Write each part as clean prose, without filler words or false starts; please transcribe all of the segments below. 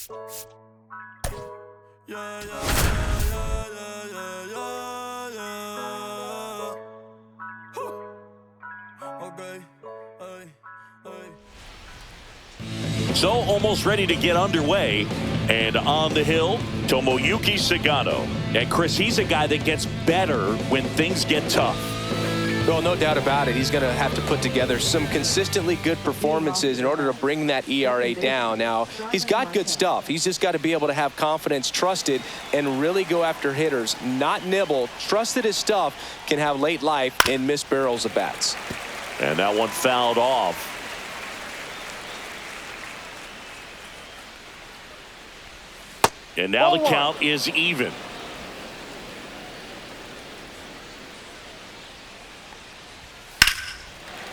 Yeah, yeah, yeah, yeah, yeah, yeah, yeah. Okay, hey, hey. So almost ready to get underway. And on the hill, Tomoyuki Sagano. And Chris, he's a guy that gets better when things get tough. Well, no doubt about it. He's going to have to put together some consistently good performances in order to bring that ERA down. Now, he's got good stuff. He's just got to be able to have confidence, trust it, and really go after hitters, not nibble. Trust that his stuff can have late life and miss barrels of bats. And that one fouled off. And now the count is even.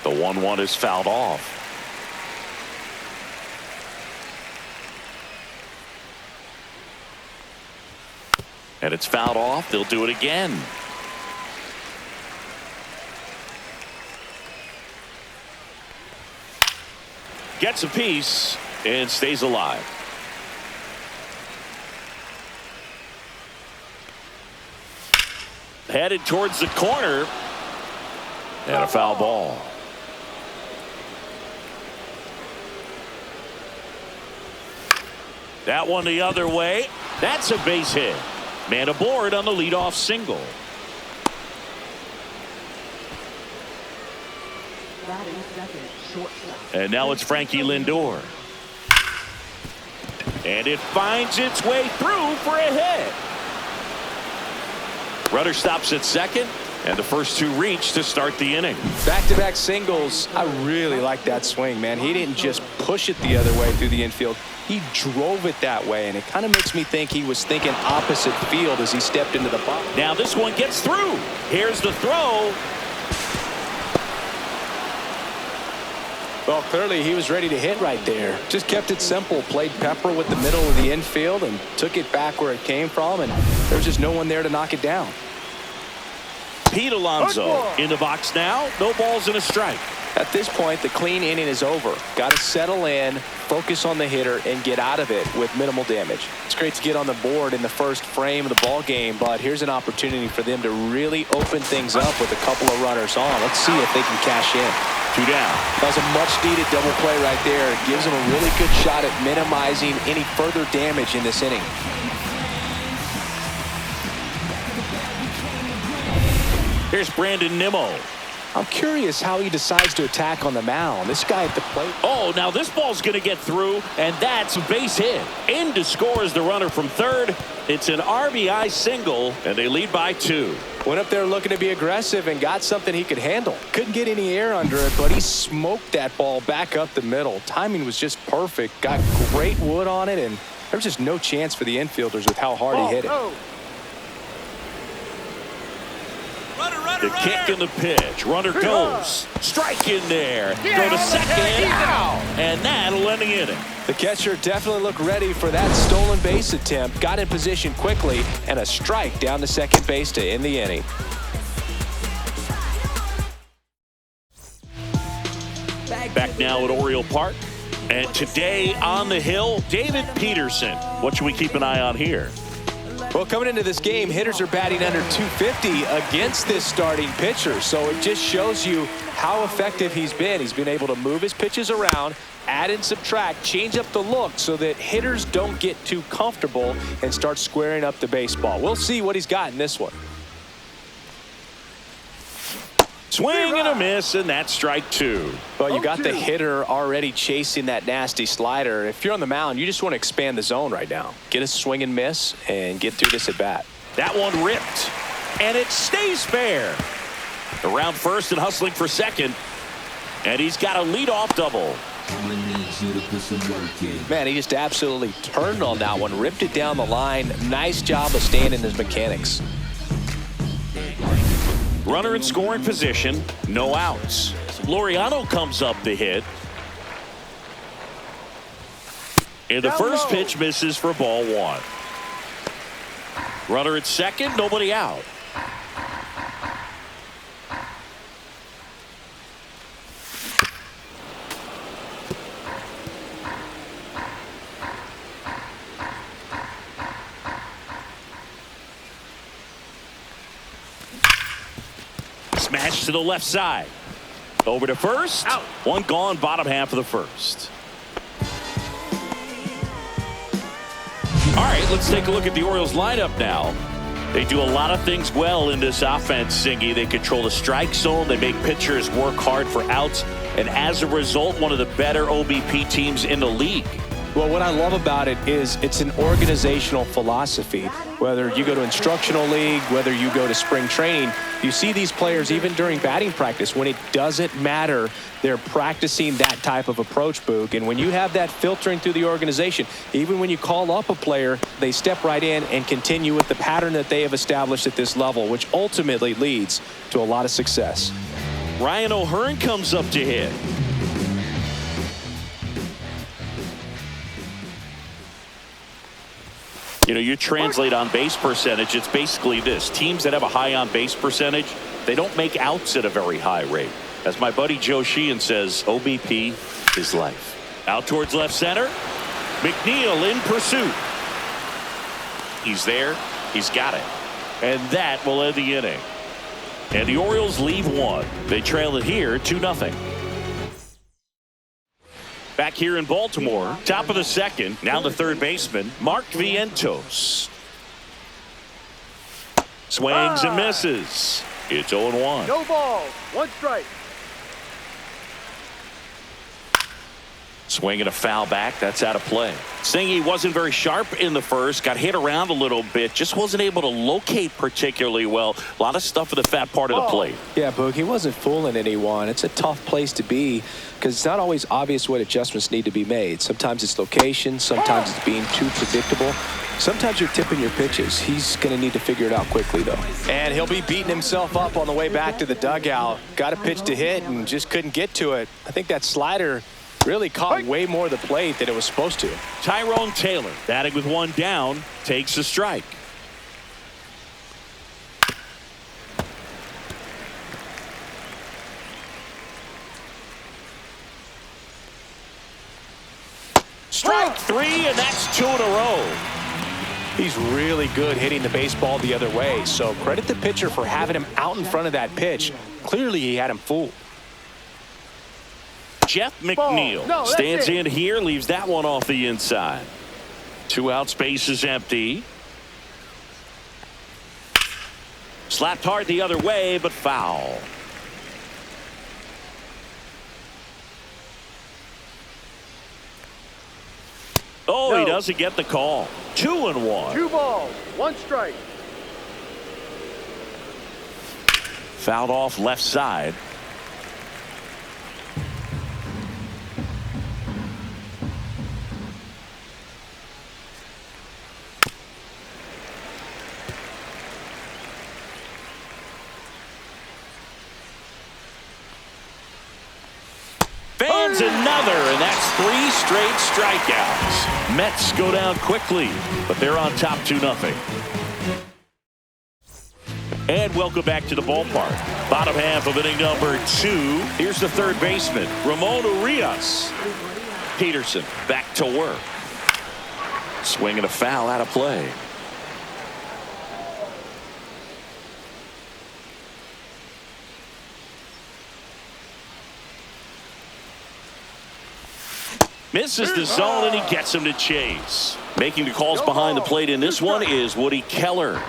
The 1-1 is fouled off. And it's fouled off. They'll do it again. Gets a piece and stays alive. Headed towards the corner. And a foul ball. That one the other way. That's a base hit. Man aboard on the leadoff single. And now it's Frankie Lindor. And it finds its way through for a hit. Runner stops at second, and the first two reach to start the inning. Back-to-back singles. I really like that swing, man. He didn't just push it the other way through the infield. He drove it that way, and it kind of makes me think he was thinking opposite field as he stepped into the box. Now this one gets through. Here's the throw. Well, clearly he was ready to hit right there. Just kept it simple. Played pepper with the middle of the infield and took it back where it came from, and there was just no one there to knock it down. Pete Alonso in the box now. No balls and a strike. At this point, the clean inning is over. Got to settle in, focus on the hitter, and get out of it with minimal damage. It's great to get on the board in the first frame of the ball game, but here's an opportunity for them to really open things up with a couple of runners on. Let's see if they can cash in. 2 down. That was a much-needed double play right there. It gives them a really good shot at minimizing any further damage in this inning. Here's Brandon Nimmo. I'm curious how he decides to attack on the mound. This guy at the plate. Oh, now this ball's going to get through, and that's a base hit. In to score is the runner from third. It's an RBI single, and they lead by 2. Went up there looking to be aggressive and got something he could handle. Couldn't get any air under it, but he smoked that ball back up the middle. Timing was just perfect. Got great wood on it, and there was just no chance for the infielders with how hard he hit it. The kick and the pitch. Runner goes. Strike in there. Go to second. Out. And that'll end the inning. The catcher definitely looked ready for that stolen base attempt. Got in position quickly, and a strike down to second base to end the inning. Back now at Oriole Park. And today on the hill, David Peterson. What should we keep an eye on here? Well, coming into this game, hitters are batting under 250 against this starting pitcher. So it just shows you how effective he's been. He's been able to move his pitches around, add and subtract, change up the look so that hitters don't get too comfortable and start squaring up the baseball. We'll see what he's got in this one. Swing and a miss, and that's strike 2. Well, you got the hitter already chasing that nasty slider. If you're on the mound, you just want to expand the zone right now. Get a swing and miss and get through this at bat. That one ripped, and it stays fair. Around first and hustling for second, and he's got a leadoff double. Man, he just absolutely turned on that one, ripped it down the line. Nice job of staying in his mechanics. Runner in scoring position, no outs. Laureano comes up the hit. And the first pitch misses for ball 1. Runner at second, nobody out. Smash to the left side. Over to first. Out. One gone, bottom half of the first. All right, let's take a look at the Orioles lineup now. They do a lot of things well in this offense, Singy. They control the strike zone. They make pitchers work hard for outs. And as a result, one of the better OBP teams in the league. Well, what I love about it is it's an organizational philosophy. Whether you go to instructional league, whether you go to spring training, you see these players even during batting practice. When it doesn't matter, they're practicing that type of approach, Boog. And when you have that filtering through the organization, even when you call up a player, they step right in and continue with the pattern that they have established at this level, which ultimately leads to a lot of success. Ryan O'Hearn comes up to hit. You know, you translate on base percentage, it's basically this. Teams that have a high on base percentage, they don't make outs at a very high rate. As my buddy Joe Sheehan says, OBP is life. Out towards left center. McNeil in pursuit. He's there. He's got it. And that will end the inning. And the Orioles leave one. They trail it here 2-0. Back here in Baltimore, top of the second, now the third baseman, Mark Vientos. Swings and misses. It's 0-1. No ball. One strike. Swinging a foul back. That's out of play. Singy wasn't very sharp in the first. Got hit around a little bit. Just wasn't able to locate particularly well. A lot of stuff in the fat part of the plate. Yeah, Boog, he wasn't fooling anyone. It's a tough place to be because it's not always obvious what adjustments need to be made. Sometimes it's location. Sometimes it's being too predictable. Sometimes you're tipping your pitches. He's going to need to figure it out quickly, though. And he'll be beating himself up on the way back to the dugout. Got a pitch to hit and just couldn't get to it. I think that slider really caught way more of the plate than it was supposed to. Tyrone Taylor, batting with one down, takes a strike. Strike three, and that's 2 in a row. He's really good hitting the baseball the other way, so credit the pitcher for having him out in front of that pitch. Clearly, he had him fooled. Jeff McNeil stands in here, leaves that one off the inside. 2 outs, base is empty. Slapped hard the other way, but foul. Oh, he doesn't get the call. 2-1. 2 balls. 1 strike. Fouled off left side. Fans another, and that's 3 straight strikeouts. Mets go down quickly, but they're on top 2-0. And welcome back to the ballpark. Bottom half of inning number 2. Here's the third baseman, Ramon Urias. Peterson back to work. Swinging a foul out of play. Misses the zone, and he gets him to chase. Making the calls behind the plate in this one is Woody Keller.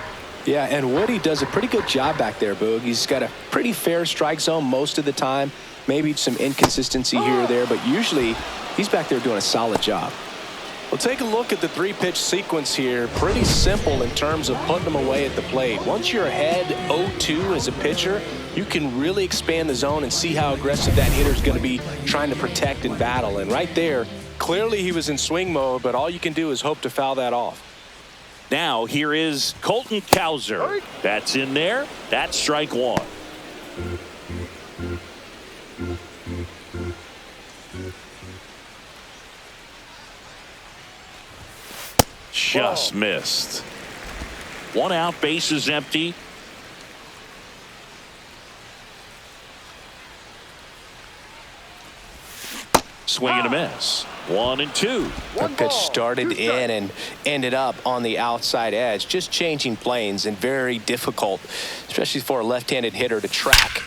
Yeah, and Woody does a pretty good job back there, Boog. He's got a pretty fair strike zone most of the time. Maybe some inconsistency here or there, but usually he's back there doing a solid job. Well, take a look at the 3-pitch sequence here. Pretty simple in terms of putting them away at the plate. Once you're ahead 0-2 as a pitcher, you can really expand the zone and see how aggressive that hitter is going to be trying to protect and battle. And right there, clearly he was in swing mode, but all you can do is hope to foul that off. Now here is Colton Cowser. That's in there. That's strike 1. Just missed. 1 out, base is empty. Swing and a miss. 1-2. That pitch started in and ended up on the outside edge. Just changing planes and very difficult, especially for a left-handed hitter to track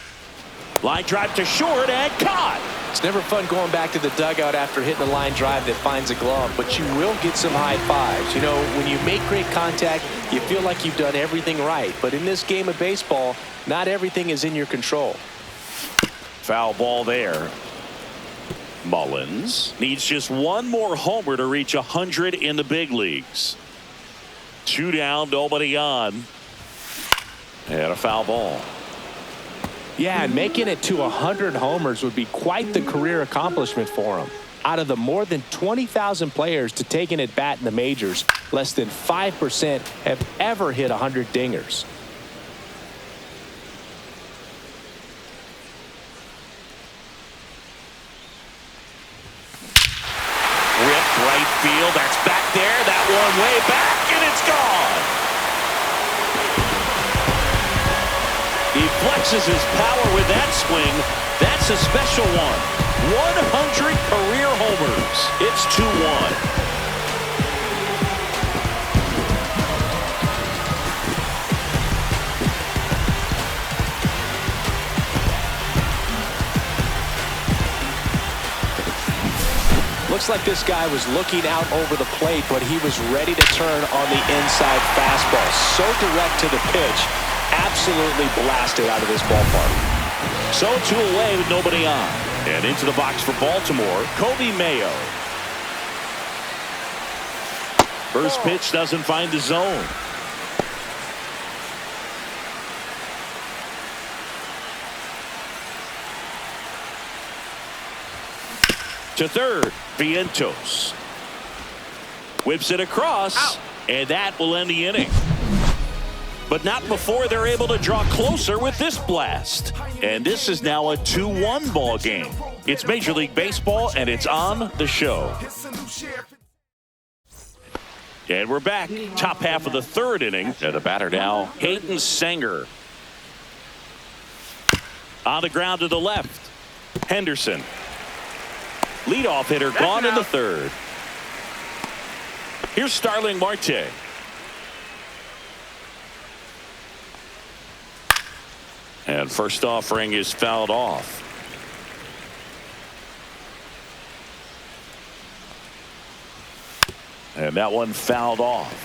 Line drive to short and caught. It's never fun going back to the dugout after hitting a line drive that finds a glove, but you will get some high fives. You know, when you make great contact, you feel like you've done everything right. But in this game of baseball, not everything is in your control. Foul ball there. Mullins needs just one more homer to reach 100 in the big leagues. 2 down, nobody on. And a foul ball. Yeah, and making it to 100 homers would be quite the career accomplishment for him. Out of the more than 20,000 players to take an at-bat in the majors, less than 5% have ever hit 100 dingers. Rip right field. That's back there. That one way back, and it's gone. He flexes his power with that swing. That's a special one. 100 career homers. It's 2-1. Looks like this guy was looking out over the plate, but he was ready to turn on the inside fastball. So direct to the pitch. Absolutely blasted out of this ballpark. So 2 away with nobody on. And into the box for Baltimore, Kobe Mayo. First pitch doesn't find the zone. To third, Vientos. Whips it across, and that will end the inning. But not before they're able to draw closer with this blast. And this is now a 2-1 ball game. It's Major League Baseball, and it's on the show. And we're back. Top half of the third inning. And the batter now, Hayden Sanger. On the ground to the left, Henderson. Leadoff hitter gone in the third. Here's Starling Marte. And first offering is fouled off. And that one fouled off.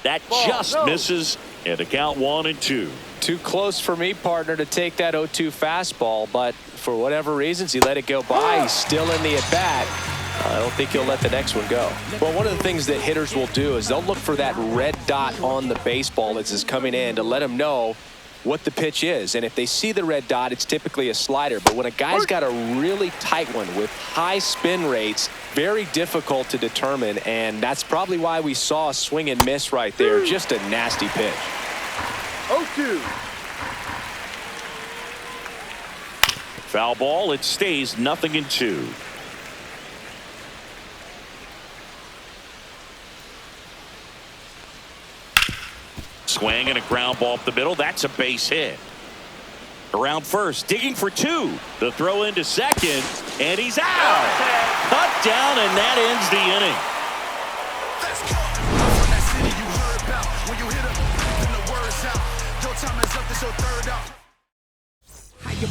That just misses. And the count 1-2. Too close for me, partner, to take that 0-2 fastball, but for whatever reasons, he let it go by. He's still in the at-bat. I don't think he'll let the next one go. Well, one of the things that hitters will do is they'll look for that red dot on the baseball as it's coming in to let them know what the pitch is. And if they see the red dot, it's typically a slider. But when a guy's got a really tight one with high spin rates, very difficult to determine. And that's probably why we saw a swing and miss right there. Just a nasty pitch. 0-2. Foul ball. It stays 0-2. Swing and a ground ball up the middle. That's a base hit. Around first, digging for 2. The throw into second, and he's out. Cut down, and that ends the inning.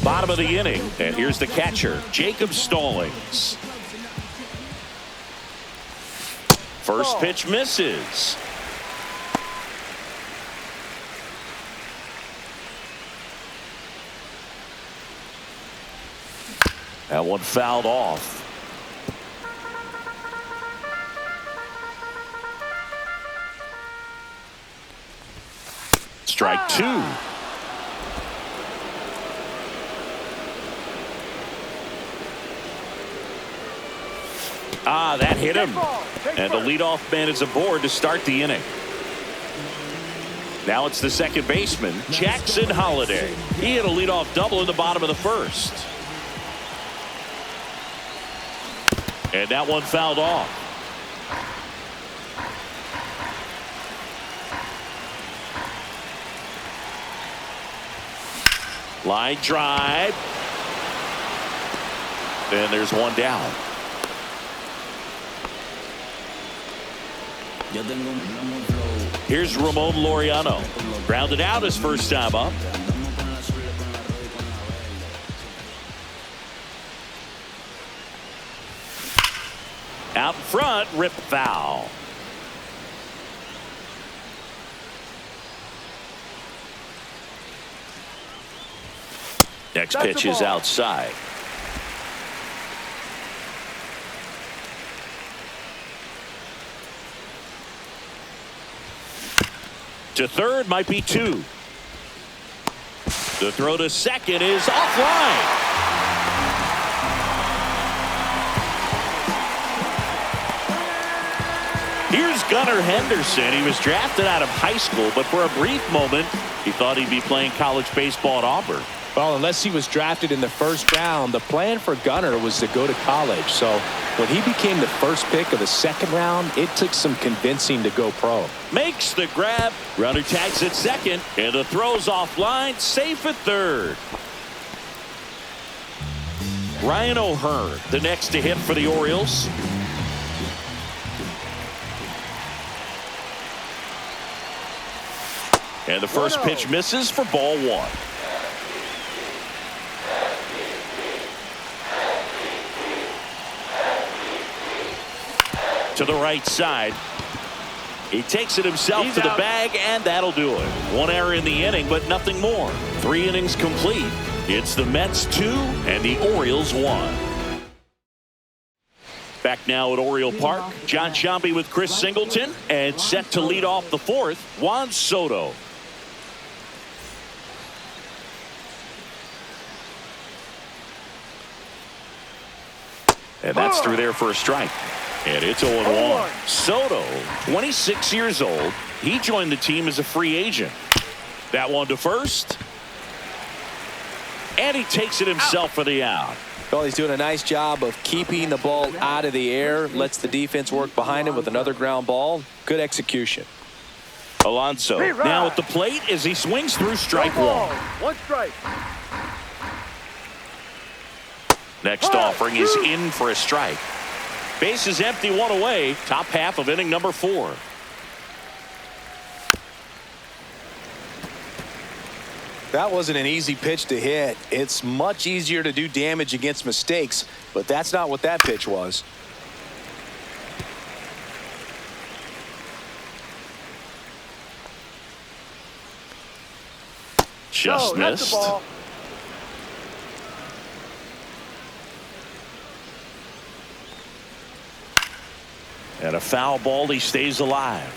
Bottom of the inning, and here's the catcher, Jacob Stallings. First pitch misses. That one fouled off. Strike 2. That hit him. And the leadoff man is aboard to start the inning. Now it's the second baseman, Jackson Holliday. He hit a leadoff double in the bottom of the first. And that one fouled off. Line drive. And there's one down. Here's Ramon Laureano. Grounded out his first time up. Out in front, rip foul. Next pitch is outside. To third might be two. The throw to second is offline. Here's Gunnar Henderson. He was drafted out of high school, but for a brief moment, he thought he'd be playing college baseball at Auburn. Well, unless he was drafted in the first round, the plan for Gunnar was to go to college. So when he became the first pick of the second round, it took some convincing to go pro. Makes the grab. Runner tags at second, and the throw's offline. Safe at third. Ryan O'Hearn, the next to hit for the Orioles. And the first pitch misses for ball one. To the right side. He takes it himself to the bag, and that'll do it. One error in the inning, but nothing more. 3 innings complete. It's the Mets 2 and the Orioles 1. Back now at Oriole Park, John Sciambi with Chris Singleton, and set to lead off the fourth, Juan Soto. And that's through there for a strike. And it's 0-1. Soto, 26 years old. He joined the team as a free agent. That one to first. And he takes it himself for the out. Well, he's doing a nice job of keeping the ball out of the air. Lets the defense work behind him with another ground ball. Good execution. Alonso now at the plate as he swings through strike one. One strike. Next offering is in for a strike. Base is empty, one away. Top half of inning number 4. That wasn't an easy pitch to hit. It's much easier to do damage against mistakes, but that's not what that pitch was. Just missed. And a foul ball, he stays alive.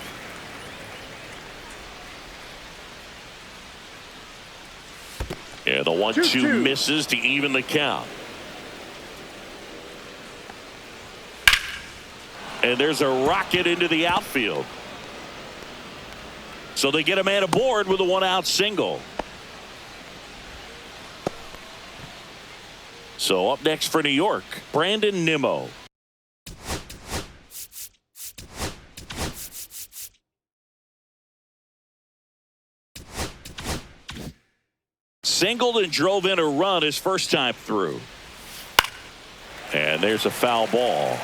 And the 1-2 misses to even the count. And there's a rocket into the outfield. So they get a man aboard with a 1-out single. So up next for New York, Brandon Nimmo. Singled and drove in a run his first time through. And there's a foul ball.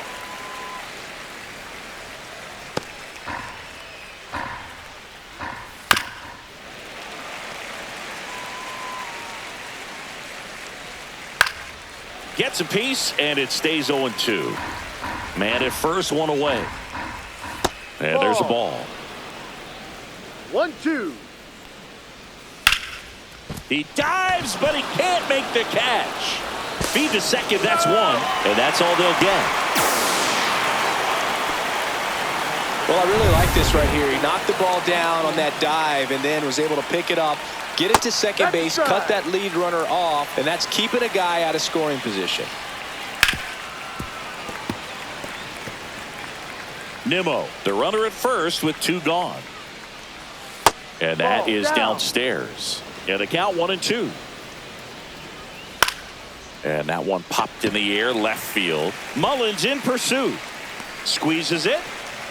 Gets a piece, and it stays 0-2. Man at first, one away. And there's a ball. 1-2. He dives, but he can't make the catch. Feed to second, that's one, and that's all they'll get. Well, I really like this right here. He knocked the ball down on that dive and then was able to pick it up, get it to second base, cut that lead runner off, and that's keeping a guy out of scoring position. Nimmo, the runner at first with 2 gone. And that is downstairs. And the count 1-2. And that one popped in the air left field. Mullins in pursuit. Squeezes it.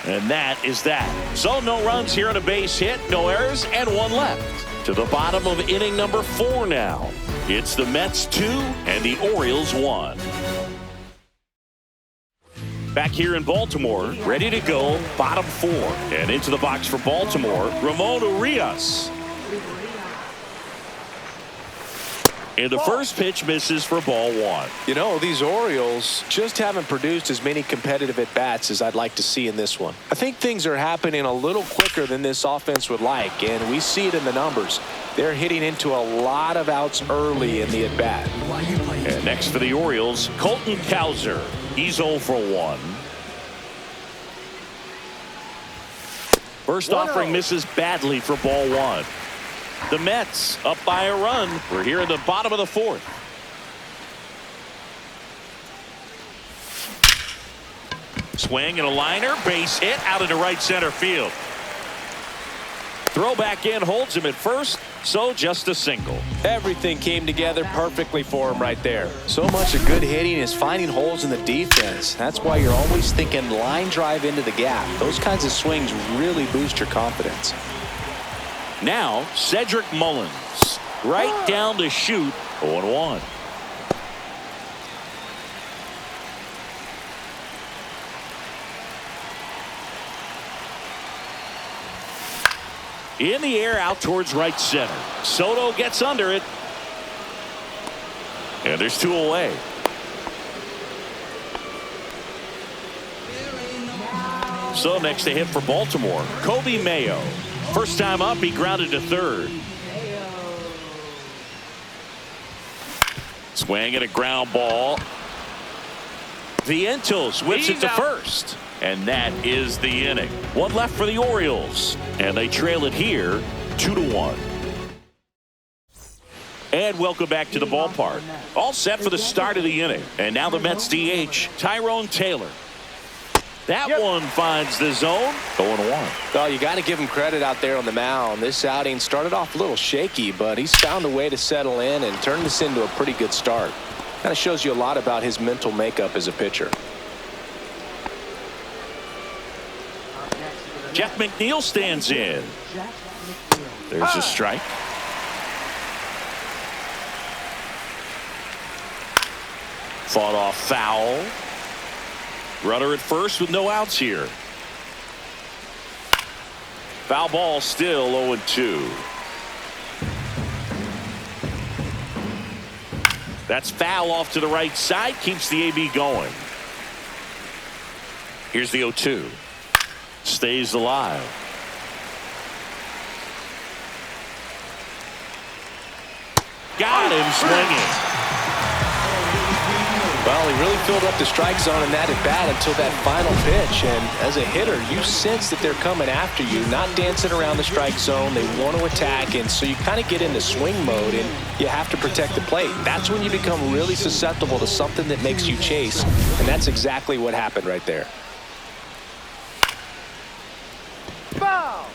And that is that. So no runs here on a base hit. No errors and 1 left. To the bottom of inning number 4 now. It's the Mets 2 and the Orioles 1. Back here in Baltimore, ready to go, bottom 4. And into the box for Baltimore, Ramon Urias. And the first pitch misses for ball 1. You know, these Orioles just haven't produced as many competitive at-bats as I'd like to see in this one. I think things are happening a little quicker than this offense would like, and we see it in the numbers. They're hitting into a lot of outs early in the at-bat. And next for the Orioles, Colton Cowser. He's 0 for 1. First offering misses badly for ball 1. The Mets up by a run. We're here in the bottom of the 4th. Swing and a liner, base hit out into right center field. Throw back in, holds him at first, so just a single. Everything came together perfectly for him right there. So much of good hitting is finding holes in the defense. That's why you're always thinking line drive into the gap. Those kinds of swings really boost your confidence. Now, Cedric Mullins. Right down to shoot. 0-1. In the air out towards right center. Soto gets under it. And there's 2 away. So next to hit for Baltimore, Kobe Mayo. First time up, he grounded to third. Swing and a ground ball. Vientos whips it to first. And that is the inning. 1 left for the Orioles. And they trail it here 2-1. And welcome back to the ballpark. All set for the start of the inning. And now the Mets DH, Tyrone Taylor. That one finds the zone. 0-1. Well, you got to give him credit out there on the mound. This outing started off a little shaky, but he's found a way to settle in and turn this into a pretty good start. Kind of shows you a lot about his mental makeup as a pitcher. Jeff McNeil stands in. There's a strike. Fought off foul. Runner at first with no outs here. Foul ball still 0-2. That's foul off to the right side. Keeps the AB going. Here's the 0-2. Stays alive. Got him swinging. Well, he really filled up the strike zone in that at bat until that final pitch. And as a hitter, you sense that they're coming after you, not dancing around the strike zone. They want to attack, and so you kind of get into swing mode, and you have to protect the plate. That's when you become really susceptible to something that makes you chase, and that's exactly what happened right there. Foul!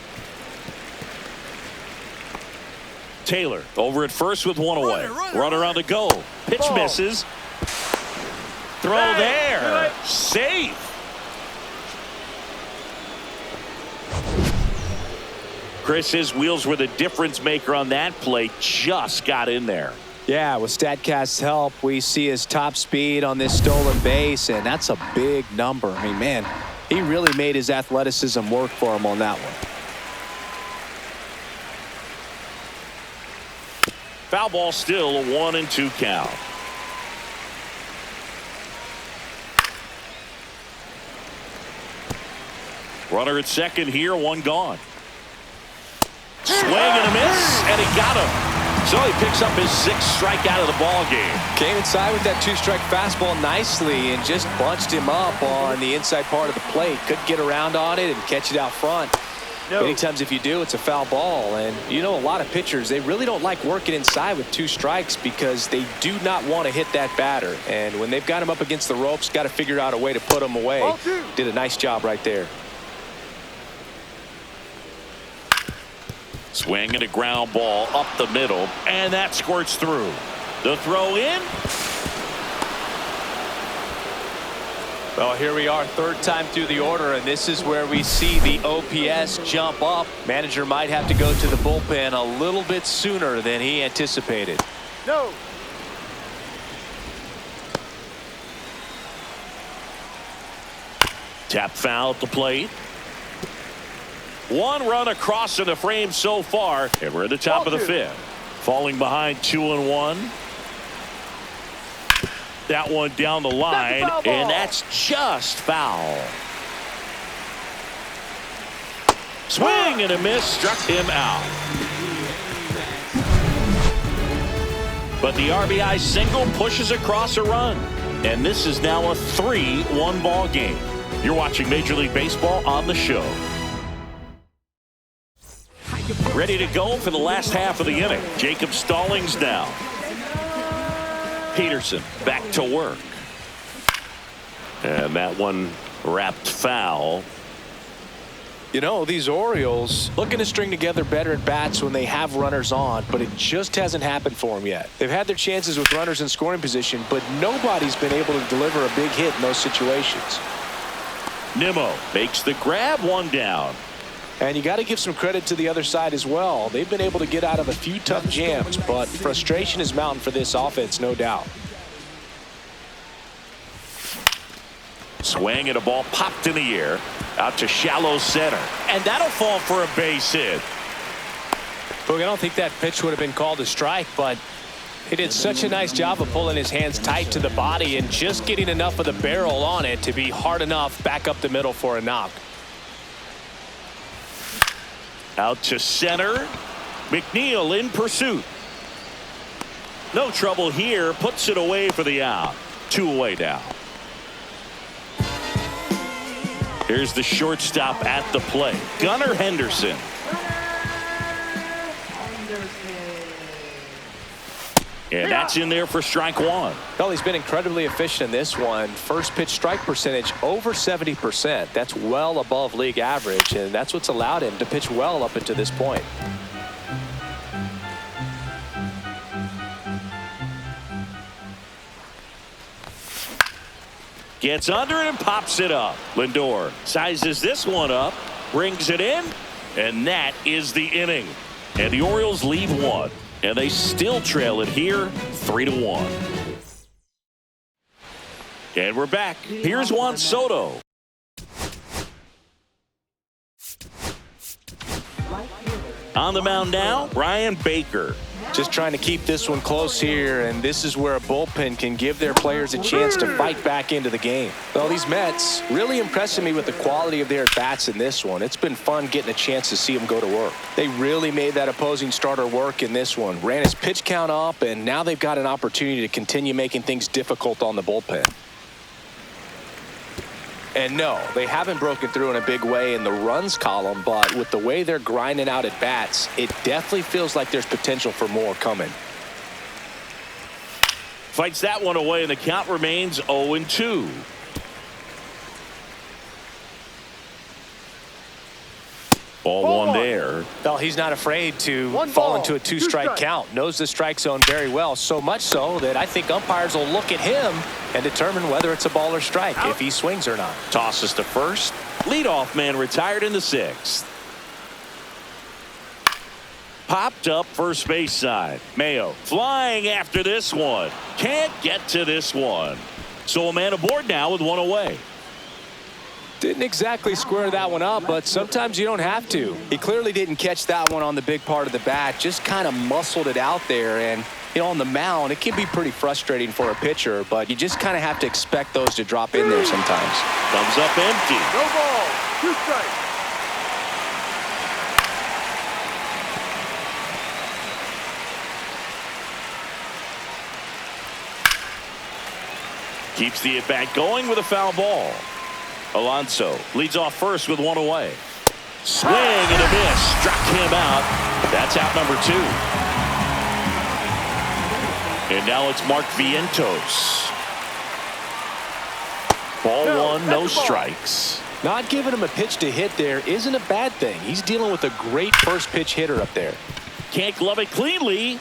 Taylor over at first with 1 away. Runner on the go. Pitch misses. Throw there. Safe. Chris, his wheels were the difference maker on that play. Just got in there. Yeah, with StatCast's help, we see his top speed on this stolen base, and that's a big number. I mean, man, he really made his athleticism work for him on that one. Foul ball still a 1-2 count. Runner at second here, 1 gone. Swing and a miss, and he got him. So he picks up his 6th strikeout of the ball game. Came inside with that 2-strike fastball nicely and just bunched him up on the inside part of the plate. Couldn't get around on it and catch it out front. Many times if you do, it's a foul ball. And you know, a lot of pitchers, they really don't like working inside with 2 strikes because they do not want to hit that batter. And when they've got him up against the ropes, got to figure out a way to put him away. Did a nice job right there. Swing and a ground ball up the middle, and that squirts through. The throw in. Well, here we are, 3rd time through the order, and this is where we see the OPS jump up. Manager might have to go to the bullpen a little bit sooner than he anticipated. No. Tap foul at the plate. One run across in the frame so far, and we're at the top of the fifth. Falling behind 2-1. That one down the line, and that's just foul. Swing and a miss, struck him out. But the RBI single pushes across a run, and this is now a 3-1 ball game. You're watching Major League Baseball on the show. Ready to go for the last half of the inning. Jacob Stallings now. Peterson back to work. And that one wrapped foul. You know, these Orioles looking to string together better at bats when they have runners on, but it just hasn't happened for them yet. They've had their chances with runners in scoring position, but nobody's been able to deliver a big hit in those situations. Nimmo makes the grab, one down. And you got to give some credit to the other side as well. They've been able to get out of a few tough jams, but frustration is mounting for this offense, no doubt. Swing and a ball popped in the air out to shallow center, and that'll fall for a base hit. Look, I don't think that pitch would have been called a strike, but he did such a nice job of pulling his hands tight to the body and just getting enough of the barrel on it to be hard enough back up the middle for a knock. Out to center. McNeil in pursuit. No trouble here. Puts it away for the out. 2 away now. Here's the shortstop at the plate. Gunnar Henderson. And that's in there for strike one. Well, he's been incredibly efficient in this one. First pitch strike percentage over 70%. That's well above league average, and that's what's allowed him to pitch well up until this point. Gets under it and pops it up. Lindor sizes this one up, brings it in, and that is the inning. And the Orioles leave one, and they still trail it here 3-1. And we're back. Here's Juan Soto. On the mound now, Brian Baker. Just trying to keep this one close here, and this is where a bullpen can give their players a chance to fight back into the game. Well, these Mets really impressing me with the quality of their at-bats in this one. It's been fun getting a chance to see them go to work. They really made that opposing starter work in this one. Ran his pitch count up, and now they've got an opportunity to continue making things difficult on the bullpen. And no, they haven't broken through in a big way in the runs column, but with the way they're grinding out at bats, it definitely feels like there's potential for more coming. Fights that one away, and the count remains 0-2. Ball one there. Well, he's not afraid to fall into a two-strike count. Knows the strike zone very well, so much so that I think umpires will look at him and determine whether it's a ball or strike, if he swings or not. Tosses to first. Leadoff man retired in the 6th. Popped up first base side. Mayo flying after this one. Can't get to this one. So a man aboard now with one away. Didn't exactly square that one up, but sometimes you don't have to. He clearly didn't catch that one on the big part of the bat, just kind of muscled it out there. And, you know, on the mound, it can be pretty frustrating for a pitcher, but you just kind of have to expect those to drop in there sometimes. Comes up empty. No ball. 2 strikes. Keeps the at-bat going with a foul ball. Alonso leads off first with one away. Swing and a miss. Struck him out. That's out number 2. And now it's Mark Vientos. Ball one, no strikes. Not giving him a pitch to hit there isn't a bad thing. He's dealing with a great first pitch hitter up there. Can't glove it cleanly.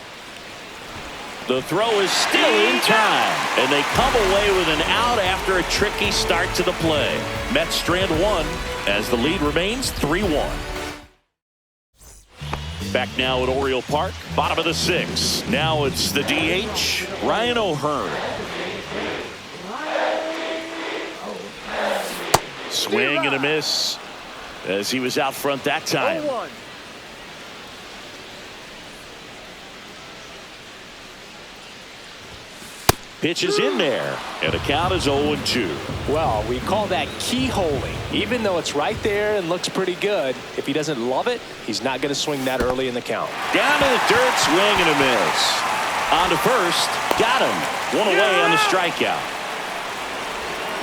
The throw is still in time, and they come away with an out after a tricky start to the play. Mets strand one as the lead remains 3-1. Back now at Oriole Park, bottom of the 6th. Now it's the DH, Ryan O'Hearn. Swing and a miss as he was out front that time. 0-1. Pitch is in there, and the count is 0-2. Well, we call that keyholing. Even though it's right there and looks pretty good, if he doesn't love it, he's not going to swing that early in the count. Down to the dirt, swing and a miss. On to first, got him. One away on the strikeout.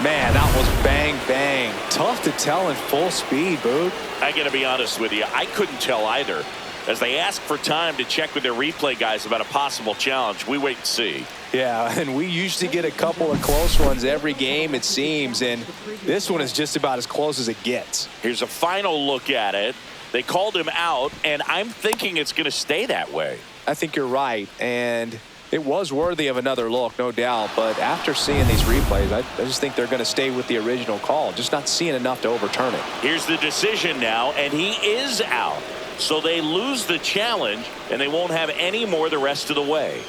Man, that was bang, bang. Tough to tell in full speed, Boog. I got to be honest with you, I couldn't tell either. As they ask for time to check with their replay guys about a possible challenge, we wait and see. Yeah, and we usually get a couple of close ones every game, it seems, and this one is just about as close as it gets. Here's a final look at it. They called him out, and I'm thinking it's going to stay that way. I think you're right, and it was worthy of another look, no doubt, but after seeing these replays, I just think they're going to stay with the original call, just not seeing enough to overturn it. Here's the decision now, and he is out. So they lose the challenge, and they won't have any more the rest of the way.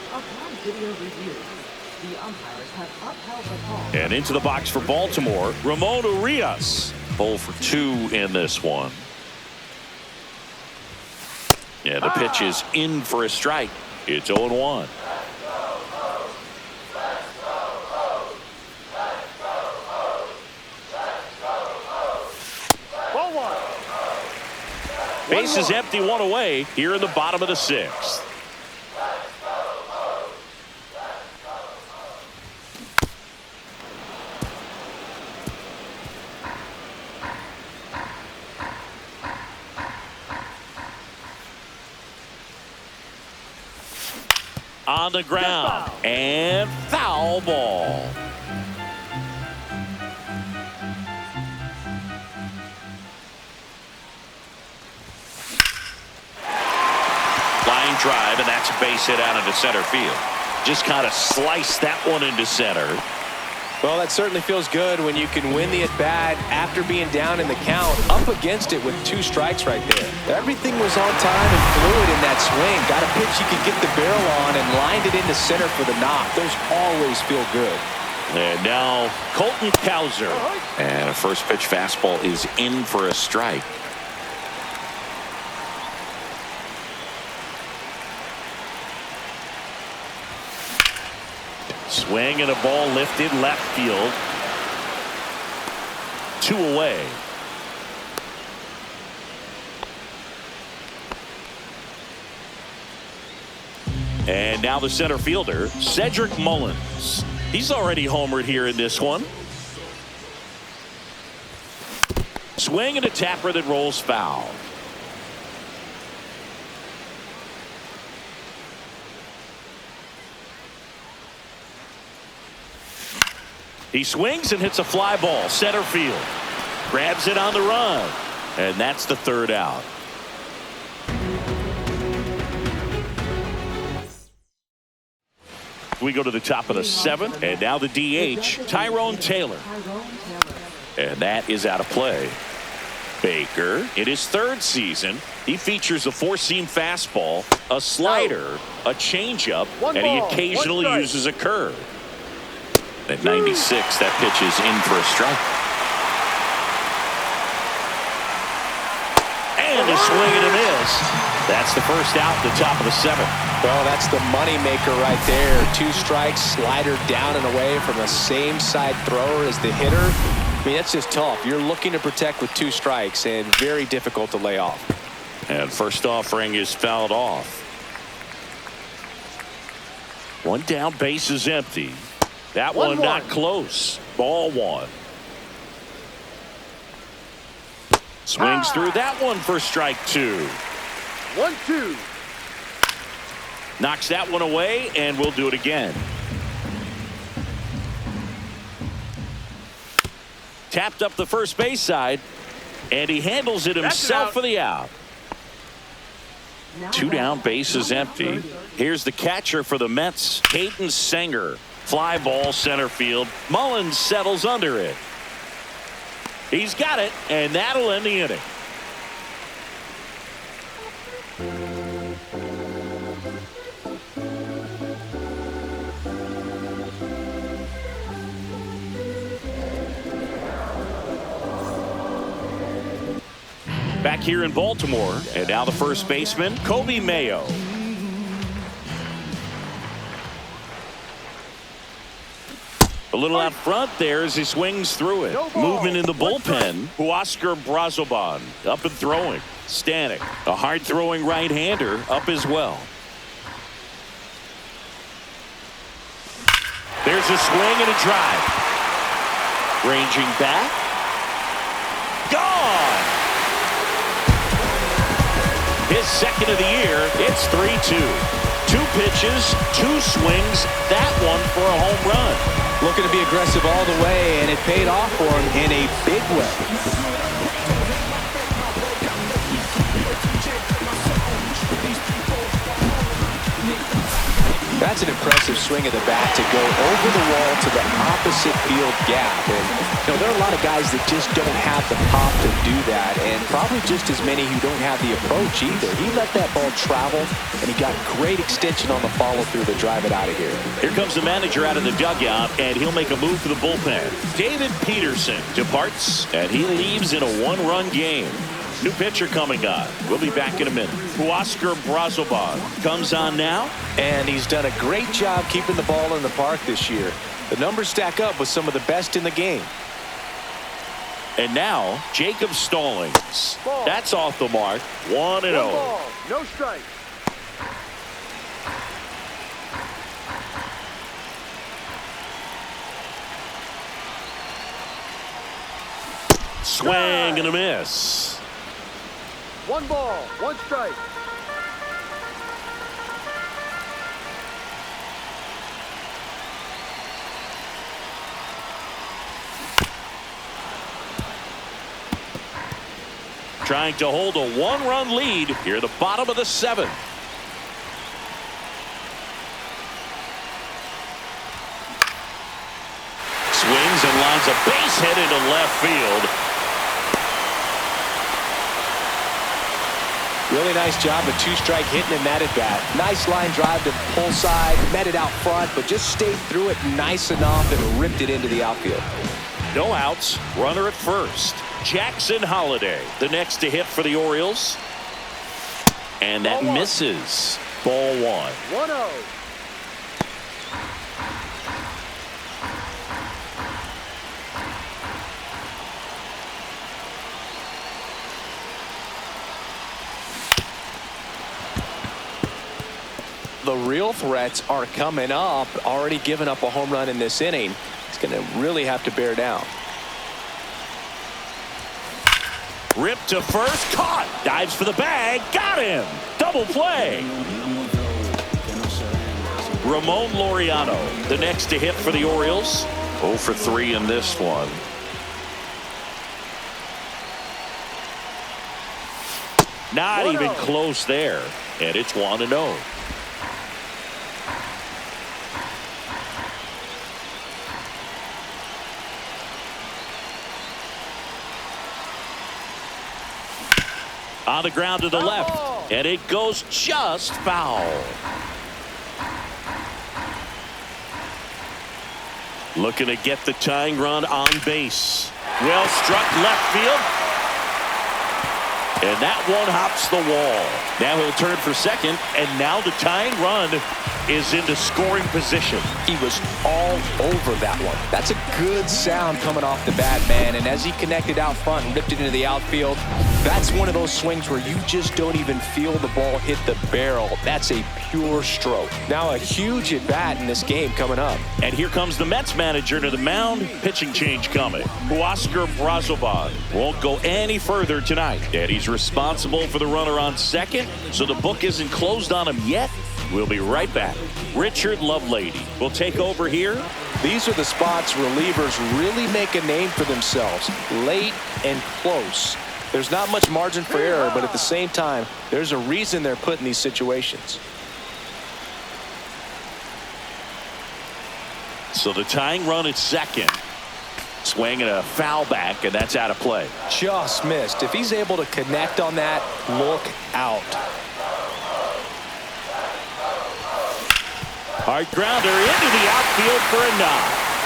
Upon video review, the umpires have upheld the call. And into the box for Baltimore, Ramon Urias. 0 for 2 in this one. Yeah, the pitch is in for a strike. It's 0-1. Base is empty, one away here in the bottom of the 6th. On the ground and foul ball. Line drive, and that's a base hit out into center field. Just kind of sliced that one into center. Well, that certainly feels good when you can win the at-bat after being down in the count, up against it with 2 strikes right there. Everything was on time and fluid in that swing. Got a pitch you could get the barrel on and lined it into center for the knock. Those always feel good. And now Colton Cowser. And a first pitch fastball is in for a strike. Swing and a ball lifted left field. 2 away. And now the center fielder, Cedric Mullins. He's already homered here in this one. Swing and a tapper that rolls foul. He swings and hits a fly ball center field. Grabs it on the run. And that's the 3rd out. We go to the top of the 7th, and now the DH, Tyrone Taylor. And that is out of play. Baker, in his 3rd season, he features a 4-seam fastball, a slider, a changeup, and he occasionally uses a curve. At 96, that pitch is in for a strike. And a swing and a miss. That's the first out, the top of the 7th. Well, that's the money maker right there. 2 strikes, slider down and away from the same side thrower as the hitter. I mean, that's just tough. You're looking to protect with 2 strikes and very difficult to lay off. And first offering is fouled off. 1 down, base is empty. That one not close. Ball 1. Swings through that one for strike 2. 1-2. Knocks that one away, and we'll do it again. Tapped up the first base side, and he handles it himself for the out. 2 down, base is empty. Here's the catcher for the Mets, Peyton Senger. Fly ball center field. Mullins settles under it. He's got it, and that'll end the inning. Back here in Baltimore, and now the first baseman, Kobe Mayo. A little out front there as he swings through it. Movement in the bullpen. Huascar Brazoban up and throwing. Stanek, a hard-throwing right-hander, up as well. There's a swing and a drive. Ranging back. Gone! His second of the year. It's 3-2. 2 pitches, 2 swings. That one for a home run. Looking to be aggressive all the way, and it paid off for him in a big way. That's an impressive swing of the bat to go over the wall to the opposite field gap. And there are a lot of guys that just don't have the pop to do that, and probably just as many who don't have the approach either. He let that ball travel, and he got great extension on the follow-through to drive it out of here. Here comes the manager out of the dugout, and he'll make a move for the bullpen. David Peterson departs, and he leaves in a 1-run game. New pitcher coming on. We'll be back in a minute. Huascar Brazoban comes on now. And he's done a great job keeping the ball in the park this year. The numbers stack up with some of the best in the game. And now, Jacob Stallings. Ball. That's off the mark. 1-0. Ball, no strike. Swing and a miss. 1 ball, 1 strike. Trying to hold a 1-run lead here at the bottom of the 7th. Swings and lines a base hit into left field. Really nice job of 2-strike hitting in that at bat. Nice line drive to pull side, met it out front, but just stayed through it nice enough and ripped it into the outfield. No outs, runner at first. Jackson Holliday, the next to hit for the Orioles. And that misses. Ball 1. 1-0. The real threats are coming up. Already given up a home run in this inning. He's going to really have to bear down. Ripped to first, caught, dives for the bag, got him, double play. Ramon Laureano, the next to hit for the Orioles. 0 for 3 in this one. Not even close there, and it's 1-0. On the ground to the left, and it goes just foul. Looking to get the tying run on base. Well struck left field. And that one hops the wall. Now he'll turn for second, and now the tying run is into scoring position. He was all over that one. That's a good sound coming off the bat, man. And as he connected out front and ripped it into the outfield, that's one of those swings where you just don't even feel the ball hit the barrel. That's a pure stroke. Now a huge at bat in this game coming up. And here comes the Mets manager to the mound. Pitching change coming. Huascar Brazoban won't go any further tonight. And he's responsible for the runner on second, so the book isn't closed on him yet. We'll be right back. Richard Lovelady will take over here. These are the spots relievers really make a name for themselves. Late and close. There's not much margin for error, but at the same time, there's a reason they're put in these situations. So the tying run at second. Swing and a foul back, and that's out of play. Just missed. If he's able to connect on that, look out. Hard grounder into the outfield for a knock.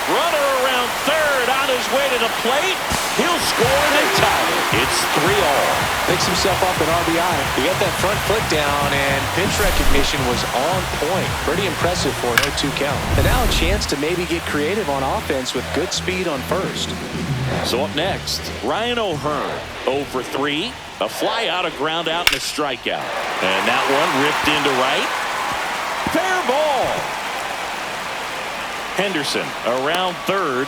Runner around third on his way to the plate. He'll score and tie it. It's 3-all. Picks himself up an RBI. He got that front foot down, and pitch recognition was on point. Pretty impressive for an 0-2 count. And now a chance to maybe get creative on offense with good speed on first. So up next, Ryan O'Hearn, 0 for 3. A fly out, a ground out, and a strikeout. And that one ripped into right. Fair ball. Henderson around third.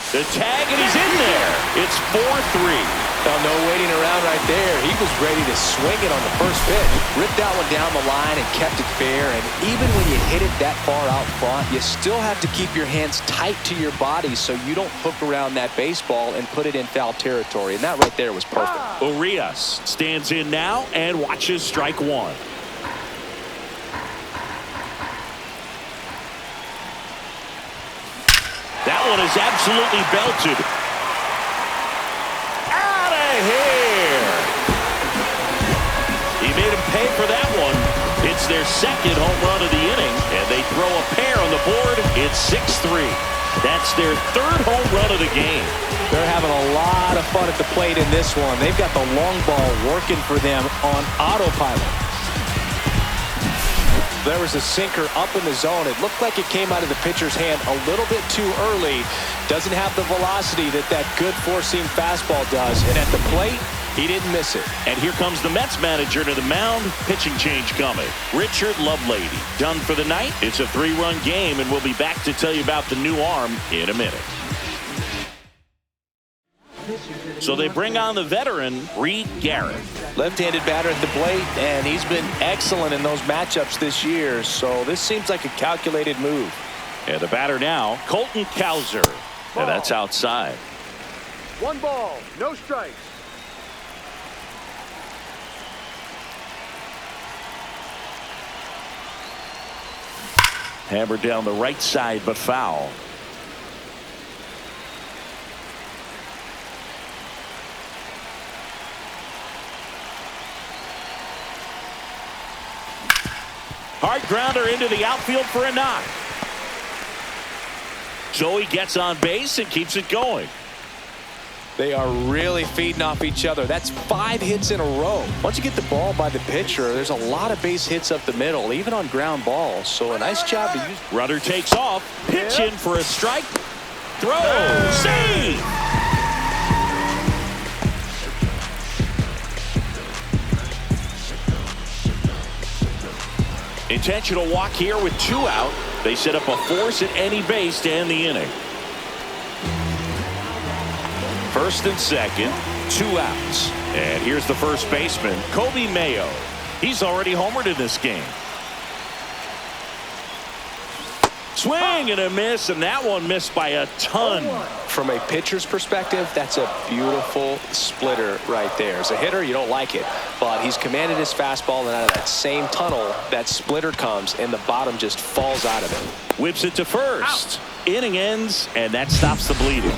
The tag, and he's in there. It's 4-3. No waiting around right there. He was ready to swing it on the first pitch. Ripped that one down the line and kept it fair. And even when you hit it that far out front, you still have to keep your hands tight to your body so you don't hook around that baseball and put it in foul territory. And that right there was perfect. Urias stands in now and watches strike one. That one is absolutely belted. Out of here. He made him pay for that one. It's their second home run of the inning, and they throw a pair on the board. It's 6-3. That's their third home run of the game. They're having a lot of fun at the plate in this one. They've got the long ball working for them on autopilot. There was a sinker up in the zone. It looked like it came out of the pitcher's hand a little bit too early. Doesn't have the velocity that good four-seam fastball does. And at the plate, he didn't miss it. And here comes the Mets manager to the mound. Pitching change coming. Richard Lovelady done for the night. It's a 3-run game, and we'll be back to tell you about the new arm in a minute. So they bring on the veteran, Reed Garrett. Left-handed batter at the plate, and he's been excellent in those matchups this year. So this seems like a calculated move. And the batter now, Colton Cowser. And that's outside. 1 ball, no strikes. Hammered down the right side, but foul. Hard grounder into the outfield for a knock. So he gets on base and keeps it going. They are really feeding off each other. That's 5 hits in a row. Once you get the ball by the pitcher, there's a lot of base hits up the middle, even on ground balls. So a nice job to use. Runner takes off. Pitch in for a strike. Throw. Save. Intentional walk here with 2 out. They set up a force at any base to end the inning. First and second, 2 outs. And here's the first baseman, Kobe Mayo. He's already homered in this game. Swing and a miss, and that one missed by a ton. From a pitcher's perspective, that's a beautiful splitter right there. As a hitter, you don't like it, but he's commanded his fastball, and out of that same tunnel, that splitter comes, and the bottom just falls out of it. Whips it to first. Inning ends, and that stops the bleeding.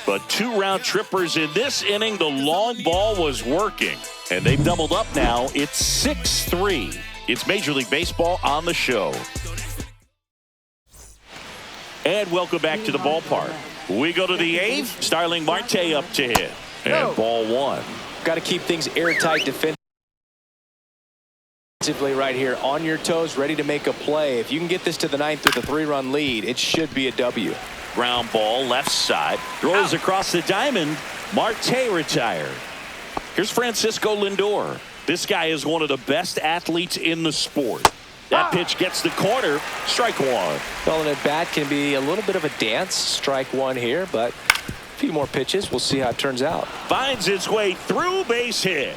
But 2 round trippers in this inning. The long ball was working, and they've doubled up now. It's 6-3. It's Major League Baseball on the show. And welcome back to the ballpark. We go to the 8th. Starling Marte up to hit. And ball 1. Got to keep things airtight defensively right here. On your toes, ready to make a play. If you can get this to the 9th with a 3-run lead, it should be a W. Ground ball left side. Throws across the diamond. Marte retired. Here's Francisco Lindor. This guy is one of the best athletes in the sport. That pitch gets the corner. Strike 1. Well, and at bat can be a little bit of a dance. Strike 1 here, but a few more pitches. We'll see how it turns out. Finds its way through, base hit.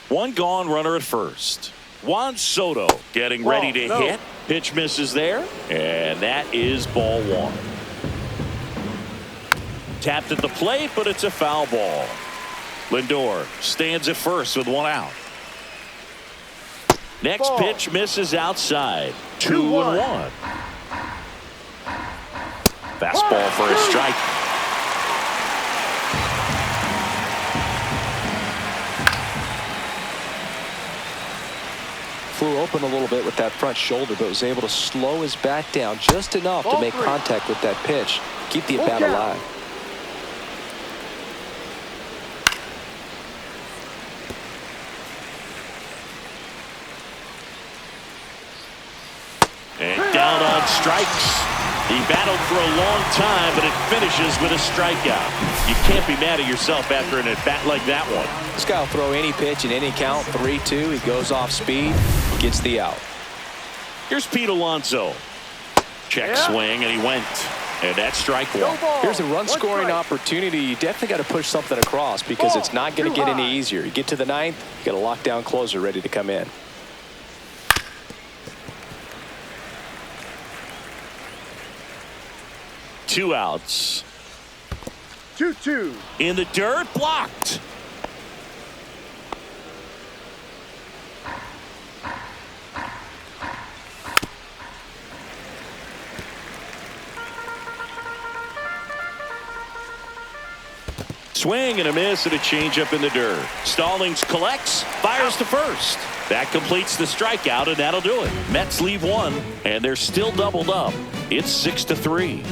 One gone, runner at first. Juan Soto getting ready to hit. Pitch misses there, and that is ball 1. Tapped at the plate, but it's a foul ball. Lindor stands at first with 1 out. Next pitch misses outside. 2-1. Fastball for a strike. flew open a little bit with that front shoulder, but was able to slow his bat down just enough to make contact with that pitch, keep the at-bat alive. And down on strikes. He battled for a long time, but it finishes with a strikeout. You can't be mad at yourself after an at-bat like that one. This guy will throw any pitch in any count, 3-2. He goes off speed, gets the out. Here's Pete Alonso. Check swing, and he went. And that's strike one. Here's a run-scoring opportunity. You definitely got to push something across because it's not going to get any easier. You get to the ninth, you got a lockdown closer ready to come in. Two outs. 2-2. In the dirt, blocked. Swing and a miss and a changeup in the dirt. Stallings collects, fires to first. That completes the strikeout, and that'll do it. Mets leave one, and they're still doubled up. It's 6-3.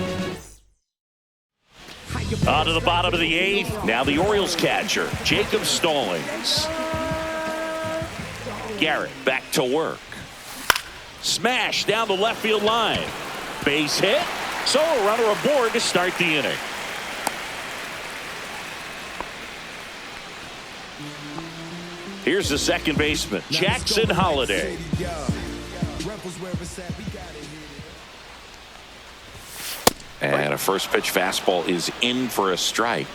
On to the bottom of the eighth. Now the Orioles catcher, Jacob Stallings. Garrett back to work. Smash down the left field line. Base hit. So a runner aboard to start the inning. Here's the second baseman, Jackson Holliday. And a first pitch fastball is in for a strike.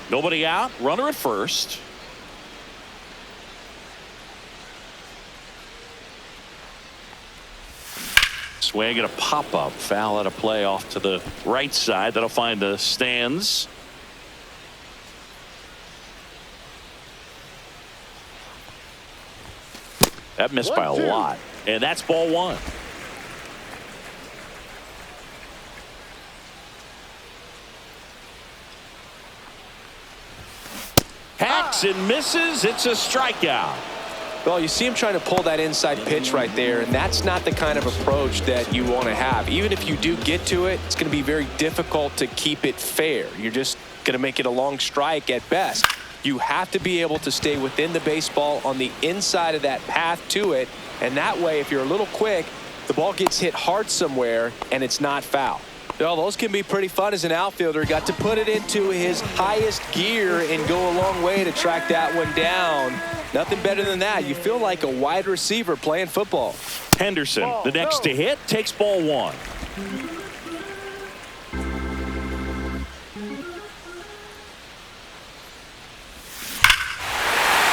Nobody out, runner at first. Swing and a pop-up, foul out of play off to the right side. That'll find the stands. That missed by a lot, and that's ball one. Hacks and misses. It's a strikeout. Well, you see him trying to pull that inside pitch right there, and that's not the kind of approach that you want to have. Even if you do get to it, it's going to be very difficult to keep it fair. You're just going to make it a long strike at best. You have to be able to stay within the baseball on the inside of that path to it, and that way, if you're a little quick, the ball gets hit hard somewhere, and it's not foul. Well, those can be pretty fun as an outfielder. Got to put it into his highest gear and go a long way to track that one down. Nothing better than that. You feel like a wide receiver playing football. Henderson, the next to hit, takes ball one.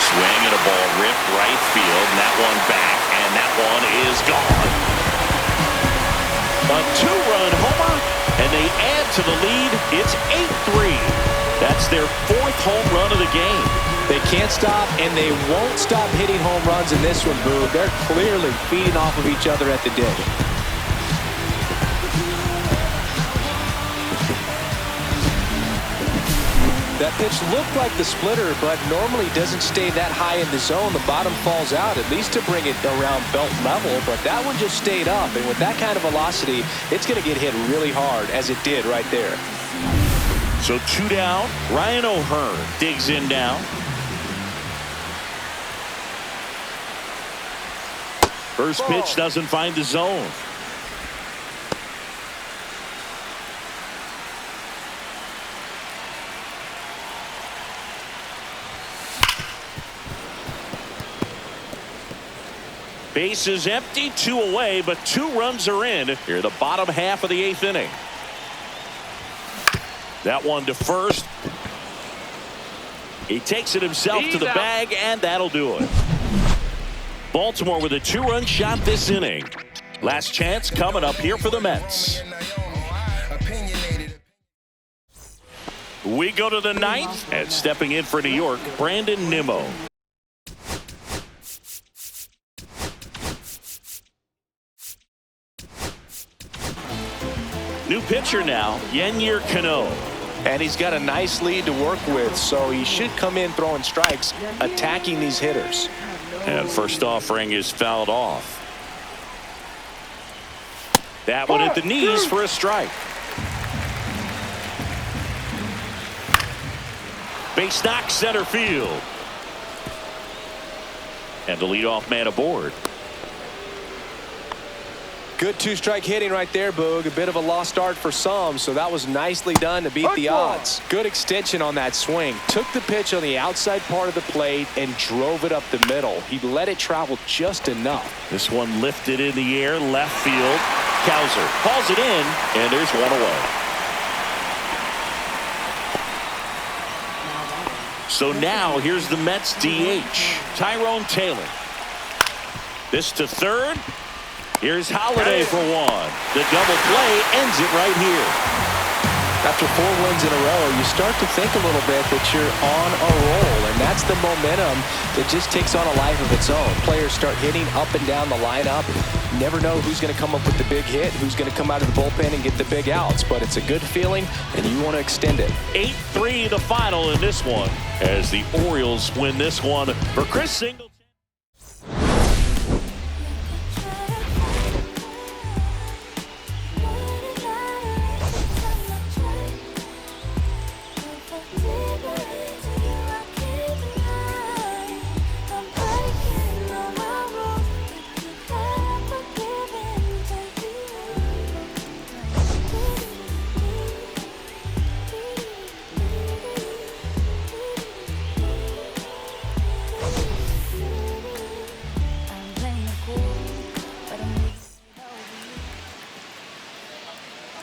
Swing and a ball ripped right field, and that one back, and that one is gone. A two-run homer, and they add to the lead. It's 8-3. That's their fourth home run of the game. They can't stop, and they won't stop hitting home runs in this one, Boo. They're clearly feeding off of each other at the dig. That pitch looked like the splitter, but normally doesn't stay that high in the zone. The bottom falls out, at least to bring it around belt level, but that one just stayed up, and with that kind of velocity, it's going to get hit really hard, as it did right there. So two down. Ryan O'Hearn digs in now. First pitch doesn't find the zone. Base is empty, two away, but two runs are in here, the bottom half of the eighth inning. That one to first. He takes it himself to the bag, and that'll do it. Baltimore with a two-run shot this inning. Last chance coming up here for the Mets. We go to the ninth, and stepping in for New York, Brandon Nimmo. New pitcher now, Yennier Cano. And he's got a nice lead to work with, so he should come in throwing strikes, attacking these hitters. And first offering is fouled off. That one at the knees for a strike. Base knock center field. And the leadoff man aboard. Good two-strike hitting right there, Boog. A bit of a lost start for some, so that was nicely done to beat the odds. Good extension on that swing. Took the pitch on the outside part of the plate and drove it up the middle. He let it travel just enough. This one lifted in the air, left field. Kowser calls it in, and there's one away. So now here's the Mets DH, Tyrone Taylor. This to third. Here's Holiday for one. The double play ends it right here. After 4 wins in a row, you start to think a little bit that you're on a roll, and that's the momentum that just takes on a life of its own. Players start hitting up and down the lineup. You never know who's going to come up with the big hit, who's going to come out of the bullpen and get the big outs, but it's a good feeling, and you want to extend it. 8-3 the final in this one as the Orioles win this one for Chris Singleton.